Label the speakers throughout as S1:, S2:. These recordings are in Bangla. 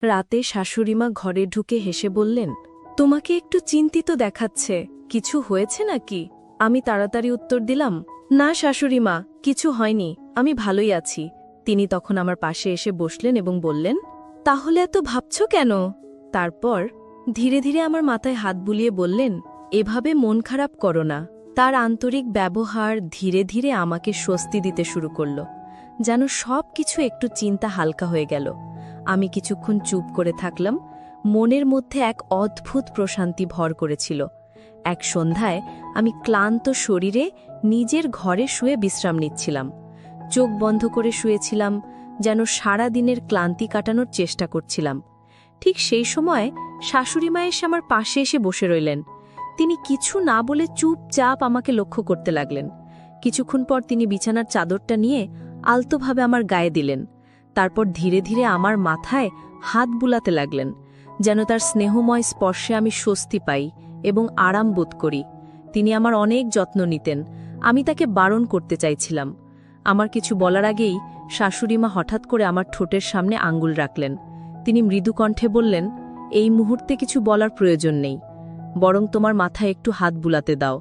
S1: রাতে শাশুড়িমা ঘরে ঢুকে হেসে বললেন, তোমাকে একটু চিন্তিত দেখাচ্ছে, কিছু হয়েছে নাকি? আমি তাড়াতাড়ি উত্তর দিলাম, না শাশুড়িমা, কিছু হয়নি, আমি ভালোই আছি। তিনি তখন আমার পাশে এসে বসলেন এবং বললেন, তাহলে এত ভাবছ কেন? তারপর ধীরে ধীরে আমার মাথায় হাত বুলিয়ে বললেন, এভাবে মন খারাপ করো না। তার আন্তরিক ব্যবহার ধীরে ধীরে আমাকে স্বস্তি দিতে শুরু করল, যেন সব কিছু একটু চিন্তা হালকা হয়ে গেল। আমি কিছুক্ষণ চুপ করে থাকলাম। মনের মধ্যে এক অদ্ভুত প্রশান্তি ভর করেছিল। এক সন্ধ্যায় আমি ক্লান্ত শরীরে নিজের ঘরে শুয়ে বিশ্রাম নিচ্ছিলাম। চোখ বন্ধ করে শুয়েছিলাম, যেন সারা দিনের ক্লান্তি কাটানোর চেষ্টা করছিলাম। ঠিক সেই সময় শাশুড়িমা এসে আমার পাশে এসে বসে রইলেন। তিনি কিছু না বলে চুপচাপ আমাকে লক্ষ্য করতে লাগলেন। কিছুক্ষণ পর তিনি বিছানার চাদরটা নিয়ে আলতোভাবে আমার গায়ে দিলেন। তারপর ধীরে ধীরে আমার মাথায় হাত বুলাতে লাগলেন, যেন তার স্নেহময় স্পর্শে আমি স্বস্তি পাই এবং আরাম বোধ করি। তিনি আমার অনেক যত্ন নিতেন। আমি তাকে বারণ করতে চাইছিলাম। আমার কিছু বলার আগেই শাশুড়িমা হঠাৎ করে আমার ঠোঁটের সামনে আঙ্গুল রাখলেন। তিনি মৃদু কণ্ঠে বললেন, এই মুহূর্তে কিছু বলার প্রয়োজন নেই, বরং তোমার মাথায় একটু হাত বুলাতে দাও,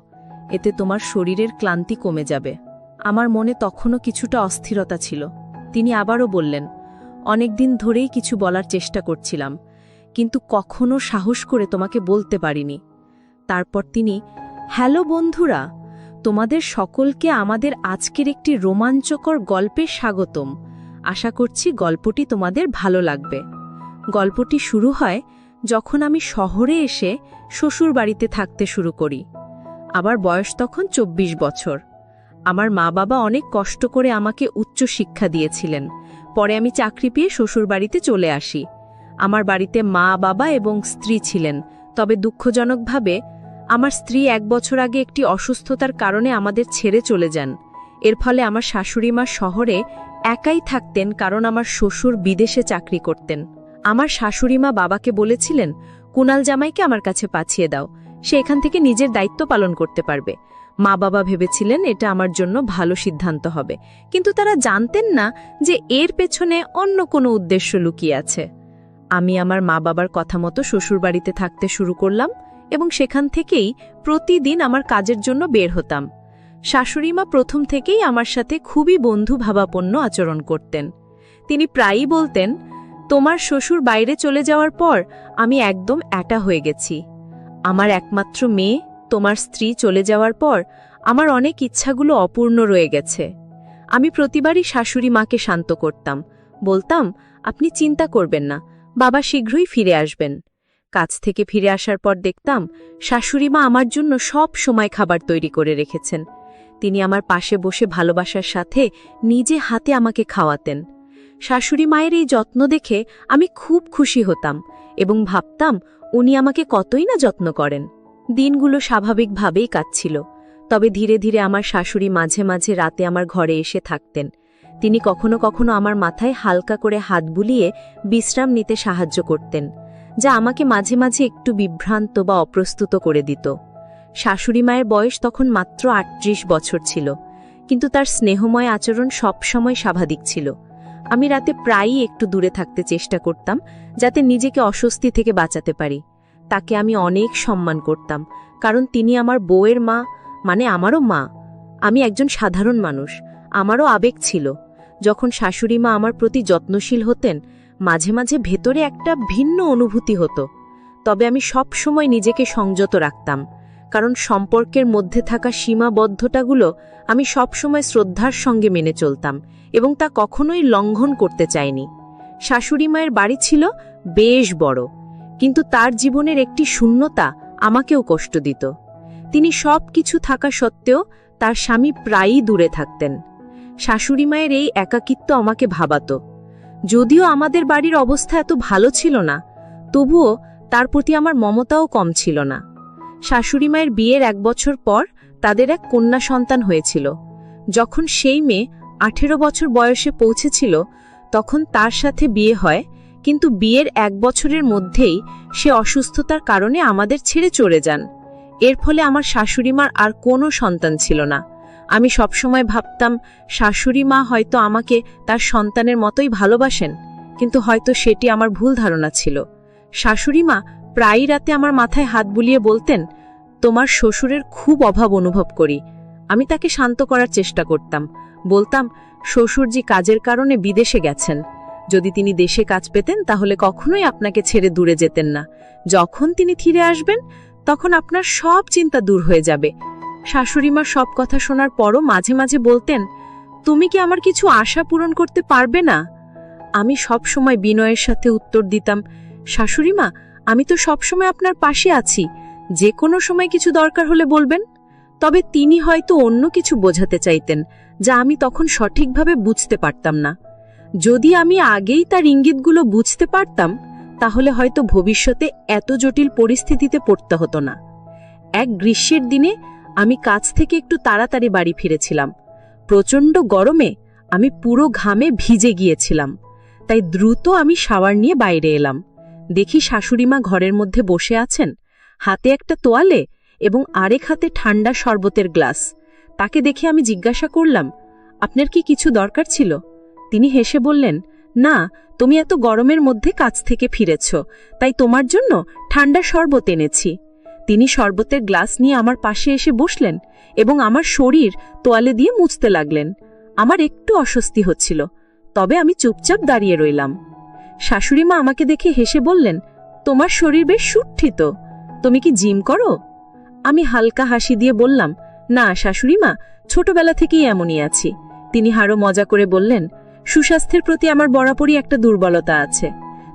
S1: এতে তোমার শরীরের ক্লান্তি কমে যাবে। আমার মনে তখনও কিছুটা অস্থিরতা ছিল। তিনি আবারও বললেন, অনেকদিন ধরেই কিছু বলার চেষ্টা করছিলাম, কিন্তু কখনো সাহস করে তোমাকে বলতে পারিনি। তারপর তিনি, হ্যালো বন্ধুরা, তোমাদের সকলকে আমাদের আজকের একটি রোমাঞ্চকর গল্পে স্বাগতম। আশা করছি গল্পটি তোমাদের ভালো লাগবে। গল্পটি শুরু হয় যখন আমি শহরে এসে শ্বশুর বাড়িতে থাকতে শুরু করি। আমার বয়স তখন 24 বছর। আমার মা বাবা অনেক কষ্ট করে আমাকে উচ্চ শিক্ষা দিয়েছিলেন। পরে আমি চাকরি পেয়ে শ্বশুর বাড়িতে চলে আসি। আমার বাড়িতে মা বাবা এবং স্ত্রী ছিলেন, তবে দুঃখজনকভাবে আমার স্ত্রী 1 বছর আগে একটি অসুস্থতার কারণে আমাদের ছেড়ে চলে যান। এর ফলে আমার শাশুড়িমা শহরে একাই থাকতেন, কারণ আমার শ্বশুর বিদেশে চাকরি করতেন। আমার শাশুড়িমা বাবাকে বলেছিলেন, কুনাল জামাইকে আমার কাছে পাঠিয়ে দাও, সে এখান থেকে নিজের দায়িত্ব পালন করতে পারবে। মা বাবা ভেবেছিলেন এটা আমার জন্য ভালো সিদ্ধান্ত হবে, কিন্তু তারা জানতেন না যে এর পেছনে অন্য কোনো উদ্দেশ্য লুকিয়ে আছে। আমি আমার মা বাবার কথা মতো শ্বশুরবাড়িতে থাকতে শুরু করলাম এবং সেখান থেকেই প্রতিদিন আমার কাজের জন্য বের হতাম। শাশুড়িমা প্রথম থেকেই আমার সাথে খুবই বন্ধুভাবাপন্ন আচরণ করতেন। তিনি প্রায়ই বলতেন, তোমার শ্বশুর বাইরে চলে যাওয়ার পর আমি একদম একা হয়ে গেছি। আমার একমাত্র মেয়ে, তোমার স্ত্রী চলে যাওয়ার পর আমার অনেক ইচ্ছাগুলো অপূর্ণ রয়ে গেছে। আমি প্রতিবারই শাশুড়ি মাকে শান্ত করতাম, বলতাম, আপনি চিন্তা করবেন না, বাবা শীঘ্রই ফিরে আসবেন। কাজ থেকে ফিরে আসার পর দেখতাম শাশুড়িমা আমার জন্য সব সময় খাবার তৈরি করে রেখেছেন। তিনি আমার পাশে বসে ভালোবাসার সাথে নিজে হাতে আমাকে খাওয়াতেন। শাশুড়ি মায়ের এই যত্ন দেখে আমি খুব খুশি হতাম এবং ভাবতাম উনি আমাকে কতই না যত্ন করেন। দিনগুলো স্বাভাবিকভাবেই কাটছিল, তবে ধীরে ধীরে আমার শাশুড়ি মাঝে মাঝে রাতে আমার ঘরে এসে থাকতেন। তিনি কখনো কখনো আমার মাথায় হালকা করে হাত বুলিয়ে বিশ্রাম নিতে সাহায্য করতেন, যা আমাকে মাঝে মাঝে একটু বিভ্রান্ত বা অপ্রস্তুত করে দিত। শাশুড়ি মায়ের বয়স তখন মাত্র 38 বছর ছিল, কিন্তু তার স্নেহময় আচরণ সবসময় স্বাভাবিক ছিল। আমি রাতে প্রায়ই একটু দূরে থাকতে চেষ্টা করতাম, যাতে নিজেকে অস্বস্তি থেকে বাঁচাতে পারি। তাকে আমি অনেক সম্মান করতাম, কারণ তিনি আমার বউয়ের মা, মানে আমারও মা। আমি একজন সাধারণ মানুষ, আমারও আবেগ ছিল। যখন শাশুড়ি মা আমার প্রতি যত্নশীল হতেন, মাঝে মাঝে ভেতরে একটা ভিন্ন অনুভূতি হতো। তবে আমি সব সময় নিজেকে সংযত রাখতাম, কারণ সম্পর্কের মধ্যে থাকা সীমাবদ্ধতাগুলো আমি সব সময় শ্রদ্ধার সঙ্গে মেনে চলতাম এবং তা কখনোই লঙ্ঘন করতে চাইনি। শাশুড়ি মায়ের বাড়ি ছিল বেশ বড়, কিন্তু তার জীবনের একটি শূন্যতা আমাকেও কষ্ট দিত। তিনি সব কিছু থাকা সত্ত্বেও তার স্বামী প্রায়ই দূরে থাকতেন। শাশুড়ি মায়ের এই একাকিত্ব আমাকে ভাবাতো। যদিও আমাদের বাড়ির অবস্থা এত ভালো ছিল না, তবুও তার প্রতি আমার মমতাও কম ছিল না। শাশুড়ি মায়ের বিয়ের 1 বছর পর তাদের এক কন্যা সন্তান হয়েছিল। যখন সেই মেয়ে 18 বছর বয়সে পৌঁছেছিল, তখন তার সাথে বিয়ে হয়, কিন্তু বিয়ের 1 বছরের মধ্যেই সে অসুস্থতার কারণে আমাদের ছেড়ে চলে যান। এর ফলে আমার শাশুড়িমার আর কোনো সন্তান ছিল না। আমি সবসময় ভাবতাম শাশুড়ি মা হয়তো আমাকে তার সন্তানের মতোই ভালোবাসেন, কিন্তু হয়তো সেটি আমার ভুল ধারণা ছিল। শাশুড়ি মা প্রায়ই রাতে আমার মাথায় হাত বুলিয়ে বলতেন, তোমার শ্বশুরের খুব অভাব অনুভব করি। আমি তাকে শান্ত করার চেষ্টা করতাম, বলতাম শ্বশুরজি কাজের কারণে বিদেশে গেছেন, যদি তিনি দেশে কাজ পেতেন তাহলে কখনোই আপনাকে ছেড়ে দূরে যেতেন না। যখন তিনি ফিরে আসবেন তখন আপনার সব চিন্তা দূর হয়ে যাবে। শাশুড়িমা সব কথা শোনার পরও মাঝে মাঝে বলতেন, তুমি কি আমার কিছু আশা পূরণ করতে পারবে না? আমি সব সময় বিনয়ের সাথে উত্তর দিতাম, শাশুড়িমা, আমি তো সব সময় আপনার পাশে আছি, যে কোনো সময় কিছু দরকার হলে বলবেন। তবে তিনি হয়তো অন্য কিছু বোঝাতে চাইতেন, যা আমি তখন সঠিকভাবে বুঝতে পারতাম না। যদি আমি আগেই তার ইঙ্গিতগুলো বুঝতে পারতাম তাহলে হয়তো ভবিষ্যতে এত জটিল পরিস্থিতিতে পড়তে হতো না। এক গ্রীষ্মের দিনে আমি কাজ থেকে একটু তাড়াতাড়ি বাড়ি ফিরেছিলাম। প্রচণ্ড গরমে আমি পুরো ঘামে ভিজে গিয়েছিলাম, তাই দ্রুত আমি শাওয়ার নিয়ে বাইরে এলাম। দেখি শাশুড়িমা ঘরের মধ্যে বসে আছেন, হাতে একটা তোয়ালে এবং আরেক হাতে ঠান্ডা শরবতের গ্লাস। তাকে দেখে আমি জিজ্ঞাসা করলাম, আপনার কি কিছু দরকার ছিল? তিনি হেসে বললেন, না, তুমি এত গরমের মধ্যে কাজ থেকে ফিরেছ, তাই তোমার জন্য ঠান্ডা শরবত এনেছি। তিনি শরবতের গ্লাস নিয়ে আমার পাশে এসে বসলেন এবং আমার শরীর তোয়ালে দিয়ে মুছতে লাগলেন। আমার একটু অস্বস্তি হচ্ছিল, তবে আমি চুপচাপ দাঁড়িয়ে রইলাম। শাশুড়িমা আমাকে দেখে হেসে বললেন, তোমার শরীর বেশ সুঠিত, তুমি কি জিম করো? আমি হালকা হাসি দিয়ে বললাম, না শাশুড়িমা, ছোটবেলা থেকেই এমনই আছি। তিনি আরও মজা করে বললেন, সুস্বাস্থ্যের প্রতি আমার বরাবরই একটা দুর্বলতা আছে।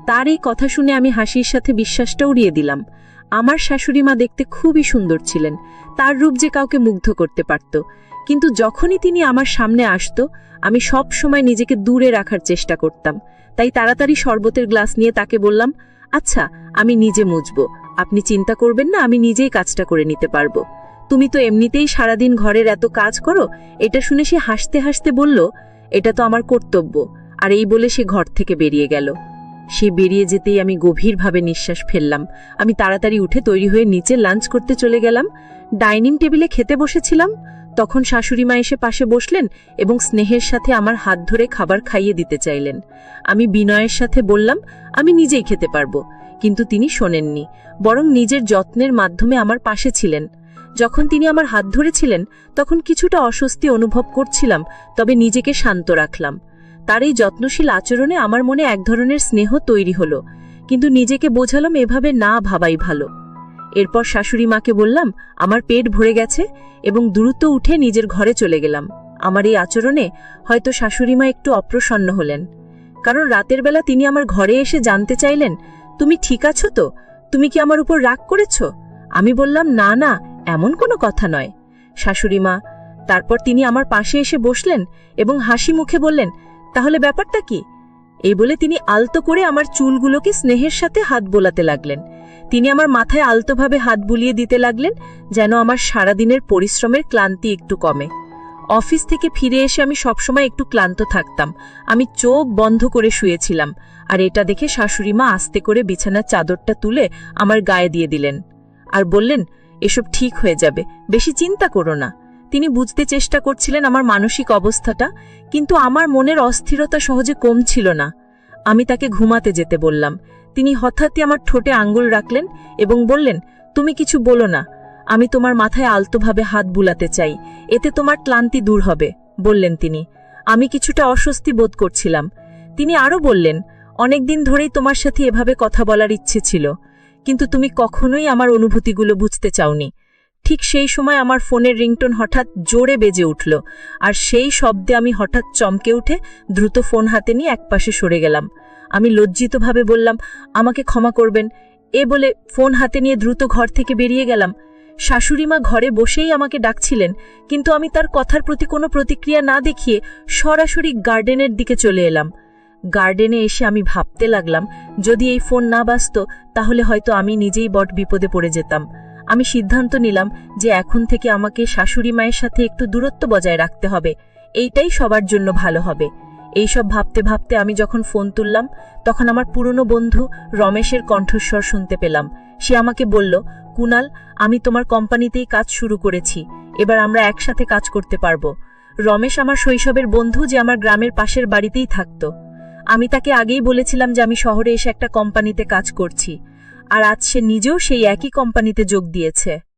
S1: তার এই কথা শুনে আমি হাসির সাথে বিশ্বাসটা উড়িয়ে দিলাম। আমার শাশুড়িমা দেখতে খুবই সুন্দর ছিলেন, তার রূপ যে কাউকে মুগ্ধ করতে পারত। কিন্তু যখনই তিনি আমার সামনে আসতো আমি সব সময় নিজেকে দূরে রাখার চেষ্টা করতাম। তাই তাড়াতাড়ি শরবতের গ্লাস নিয়ে তাকে বললাম, আচ্ছা, আমি নিজে মুছবো, আপনি চিন্তা করবেন না, আমি নিজেই কাজটা করে নিতে পারবো। তুমি তো এমনিতেই সারাদিন ঘরের এত কাজ করো। এটা শুনে সে হাসতে হাসতে বলল, এটা তো আমার কর্তব্য। আর এই বলে সে ঘর থেকে বেরিয়ে গেল। সে বেরিয়ে যেতেই আমি গভীরভাবে নিঃশ্বাস ফেললাম। আমি তাড়াতাড়ি উঠে তৈরি হয়ে নিচে লাঞ্চ করতে চলে গেলাম। ডাইনিং টেবিলে খেতে বসেছিলাম, তখন শাশুড়িমা এসে পাশে বসলেন এবং স্নেহের সাথে আমার হাত ধরে খাবার খাইয়ে দিতে চাইলেন। আমি বিনয়ের সাথে বললাম, আমি নিজেই খেতে পারবো, কিন্তু তিনি শোনেননি, বরং নিজের যত্নের মাধ্যমে আমার পাশে ছিলেন। যখন তিনি আমার হাত ধরেছিলেন তখন কিছুটা অস্বস্তি অনুভব করছিলাম, তবে নিজেকে শান্ত রাখলাম। তার এই যত্নশীল আচরণে আমার মনে এক ধরনের স্নেহ তৈরি হলো, কিন্তু নিজেকে বোঝালাম এভাবে না ভাবাই ভালো। এরপর শাশুড়ি মাকে বললাম, আমার পেট ভরে গেছে, এবং দ্রুত উঠে নিজের ঘরে চলে গেলাম। আমার এই আচরণে হয়তো শাশুড়িমা একটু অপ্রসন্ন হলেন, কারণ রাতের বেলা তিনি আমার ঘরে এসে জানতে চাইলেন, তুমি ঠিক আছো তো? তুমি কি আমার উপর রাগ করেছ? আমি বললাম, না না, এমন কোনো কথা নয় শাশুড়িমা। তারপর তিনি আমার পাশে এসে বসলেন এবং হাসি মুখে বললেন, তাহলে ব্যাপারটা কি? এই বলে তিনি আলতো করে আমার চুলগুলোকে স্নেহের সাথে হাত বোলাতে লাগলেন। তিনি আমার মাথায় আলতোভাবে হাত বুলিয়ে দিতে লাগলেন, যেন আমার সারাদিনের পরিশ্রমের ক্লান্তি একটু কমে। অফিস থেকে ফিরে এসে আমি সবসময় একটু ক্লান্ত থাকতাম। আমি চোখ বন্ধ করে শুয়েছিলাম, আর এটা দেখে শাশুড়িমা আস্তে করে বিছানার চাদরটা তুলে আমার গায়ে দিয়ে দিলেন আর বললেন, এসব ঠিক হয়ে যাবে, বেশি চিন্তা করো না। তিনি বুঝতে চেষ্টা করছিলেন আমার মানসিক অবস্থাটা, কিন্তু আমার মনের অস্থিরতা সহজে কমছিল না। আমি তাকে ঘুমাতে যেতে বললাম। তিনি হঠাৎই আমার ঠোঁটে আঙ্গুল রাখলেন এবং বললেন, তুমি কিছু বলো না, আমি তোমার মাথায় আলতোভাবে হাত বুলাতে চাই, এতে তোমার ক্লান্তি দূর হবে, বললেন তিনি। আমি কিছুটা অস্বস্তি বোধ করছিলাম। তিনি আরও বললেন, অনেকদিন ধরেই তোমার সাথে এভাবে কথা বলার ইচ্ছে ছিল, কিন্তু তুমি কখনোই আমার অনুভূতিগুলো বুঝতে চাওনি। ঠিক সেই সময় আমার ফোনের রিংটোন হঠাৎ জোরে বেজে উঠল, আর সেই শব্দে আমি হঠাৎ চমকে উঠে দ্রুত ফোন হাতে নিয়ে একপাশে সরে গেলাম। আমি লজ্জিতভাবে বললাম, আমাকে ক্ষমা করবেন, এ বলে ফোন হাতে নিয়ে দ্রুত ঘর থেকে বেরিয়ে গেলাম। শাশুড়িমা ঘরে বসেই আমাকে ডাকছিলেন, কিন্তু আমি তার কথার প্রতি কোনো প্রতিক্রিয়া না দেখিয়ে সরাসরি গার্ডেনের দিকে চলে এলাম। গার্ডেনে এসে আমি ভাবতে লাগলাম, যদি এই ফোন না বাজতো তাহলে হয়তো আমি নিজেই বড় বিপদে পড়ে যেতাম। আমি সিদ্ধান্ত নিলাম যে এখন থেকে আমাকে শাশুড়ি মায়ের সাথে একটু দূরত্ব বজায় রাখতে হবে, এইটাই সবার জন্য ভালো হবে। এইসব ভাবতে ভাবতে আমি যখন ফোন তুললাম তখন আমার পুরনো বন্ধু রমেশের কণ্ঠস্বর শুনতে পেলাম। সে আমাকে বলল, কুনাল, আমি তোমার কোম্পানিতেই কাজ শুরু করেছি, এবার আমরা একসাথে কাজ করতে পারবো। রমেশ আমার শৈশবের বন্ধু, যে আমার গ্রামের পাশের বাড়িতেই থাকত।
S2: আমি তাকে আগেই বলেছিলাম যে আমি শহরে এসে একটা কোম্পানিতে কাজ করছি, আর আজ সে নিজেও সেই একই কোম্পানিতে যোগ দিয়েছে।